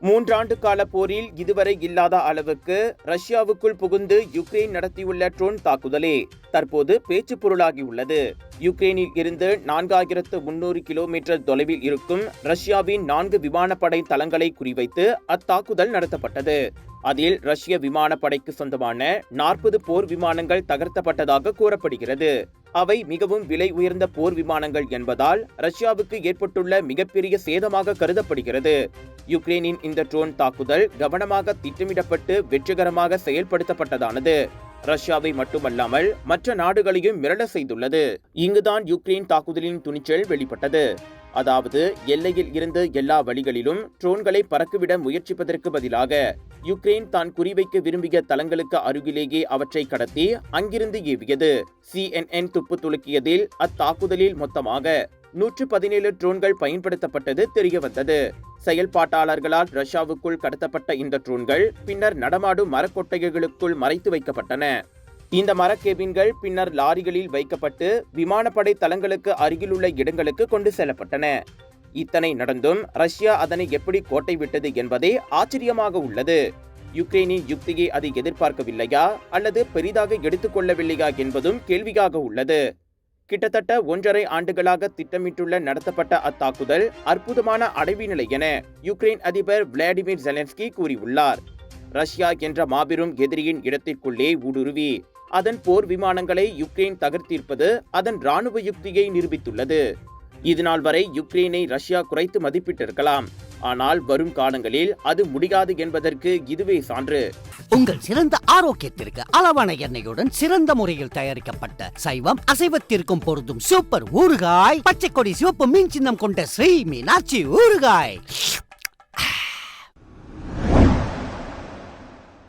மூன்றாண்டு கால போரில் இதுவரை இல்லாத அளவுக்கு ரஷ்யாவுக்குள் புகுந்து யுக்ரைன் நடத்தியுள்ள ட்ரோன் தாக்குதலே தற்போது பேச்சு பொருளாகியுள்ளது. யுக்ரைனில் இருந்து 4300 கிலோமீட்டர் தொலைவில் இருக்கும் ரஷ்யாவின் 4 விமானப்படை தளங்களை குறிவைத்து அத்தாக்குதல் நடத்தப்பட்டது. அதில் ரஷ்ய விமானப்படைக்கு சொந்தமான 40 போர் விமானங்கள் தகர்த்தப்பட்டதாக கூறப்படுகிறது. அவை மிகவும் விலை உயர்ந்த போர் விமானங்கள் என்பதால் ரஷ்யாவுக்கு ஏற்பட்டுள்ள மிகப்பெரிய சேதமாக கருதப்படுகிறது. யுக்ரைனின் இந்த ட்ரோன் தாக்குதல் கவனமாக திட்டமிடப்பட்டு வெற்றிகரமாக செயல்படுத்தப்பட்டதானது. ரஷ்யாவை மட்டுமல்லாமல் மற்ற நாடுகளையும் மிரள செய்துள்ளது. இங்குதான் யுக்ரைன் தாக்குதலின் துணிச்சல் வெளிப்பட்டது. அதாவது எல்லையில் இருந்து எல்லா வழிகளிலும் ட்ரோன்களை பறக்கவிட முயற்சிப்பதற்கு பதிலாக யுக்ரைன் தான் குறிவைக்க விரும்பிய தளங்களுக்கு அருகிலேயே அவற்றை கடத்தி அங்கிருந்து ஏவியது. CNN துப்பு துளுக்கியதில் அத்தாக்குதலில் மொத்தமாக 117 ட்ரோன்கள் பயன்படுத்தப்பட்டது தெரியவந்தது. செயல்பாட்டாளர்களால் ரஷ்யாவுக்குள் கடத்தப்பட்ட இந்த ட்ரோன்கள் பின்னர் நடமாடும் மரக்கொட்டைகளுக்குள் மறைத்து வைக்கப்பட்டன. இந்த மரக்கேபின்கள் பின்னர் லாரிகளில் வைக்கப்பட்டு விமானப்படை தளங்களுக்கு அருகிலுள்ள இடங்களுக்கு கொண்டு செல்லப்பட்டன. இத்தனை நடந்தும் ரஷ்யா அதனை எப்படி கோட்டை விட்டது என்பதே ஆச்சரியமாக உள்ளது. யுக்ரைனின் யுக்தியை அது எதிர்பார்க்கவில்லையா அல்லது பெரிதாக எடுத்துக்கொள்ளவில்லையா என்பதும் கேள்வியாக உள்ளது. கிட்டத்தட்ட 1.5 ஆண்டுகளாக திட்டமிட்டுள்ள நடத்தப்பட்ட அத்தாக்குதல் அற்புதமான அடைவு நிலை என யுக்ரைன் அதிபர் விளாடிமிர் ஜெலன்ஸ்கி கூறியுள்ளார். ரஷ்யா என்ற மாபெரும் எதிரியின் இடத்திற்குள்ளே ஊடுருவி அதன் போர் விமானங்களை யுக்ரைன் தகர்த்திருப்பது அதன் ராணுவ யுக்தியை நிரூபித்துள்ளது. இதுநாள் வரை யுக்ரைனை ரஷ்யா குறைத்து மதிப்பிட்டிருக்கலாம். ஆனால் வரும் காலங்களில் அது முடியாது என்பதற்கு இதுவே சான்று. உங்கள் சிறந்த ஆரோக்கியத்திற்கு அளவான எண்ணெயுடன் சிறந்த முறையில் தயாரிக்கப்பட்ட சைவம் அசைவத்திற்கும் பொருந்தும் சூப்பர் ஊறுகாய், பச்சை கொடி சிவப்பு மீன் சின்னம் கொண்ட ஸ்ரீ மீனாட்சி ஊறுகாய்.